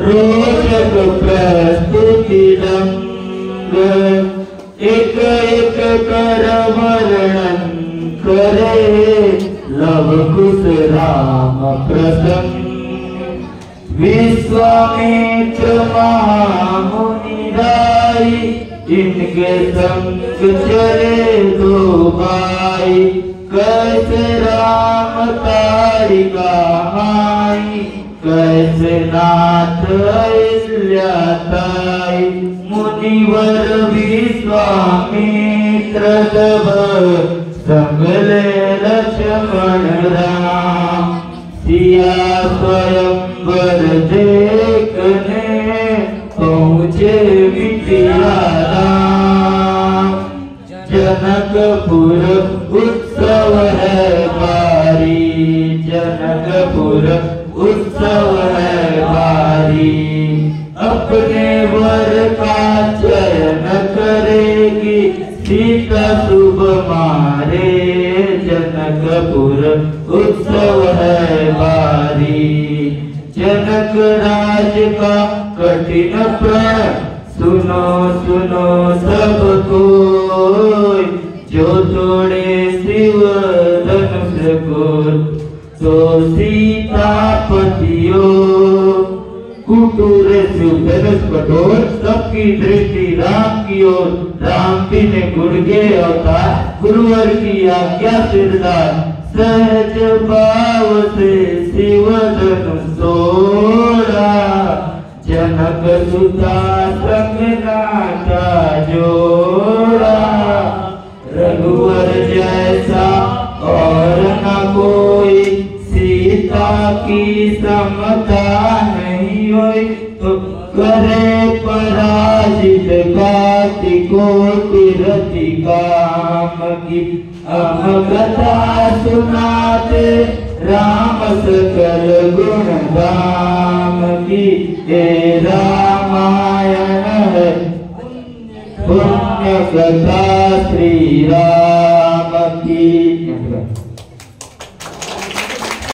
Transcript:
रोचक प्रस्तुतिदं एक एक कर वर्णन करे लव कुश राम प्रसन्न विश्वामित्र महामुनिराई इनके संग चले दो भाई कैसे राम तारिका माई कैसे नाथ अहिल्याताई मुनिवर विश्वामित्र तब संगले लक्ष्मण राम सिया स्वयंवर देखने पहुँचे मिथिला राम जनकपुर उत्सव है भारी जनकपुर उत्सव है भारी अपने वर का चयन करेगी सीता शुभ मारे जनकपुर उत्सव है भारी जनक राज का कठिन प्रण सुनो सुनो सब कोई जो तोड़े शिव धनुष को तो सीतापतियो कुटूर धनुष कठोर सबकी दृष्टि राम की ओर राम जी ने गुड़गे अवतार गुरुवर की आज्ञा सिरदार सहज भाव से शिव धनुष तोड़ा जनक सुता संग नाटा जोड़ा रघुवर जैसा और न कोई सीता की समता नहीं हुई तो करे पराजित काति कोटि रति काम की कथा सुनाते राम सकल गुण धाम की हे रामायण है पुण्य कथा श्री राम की।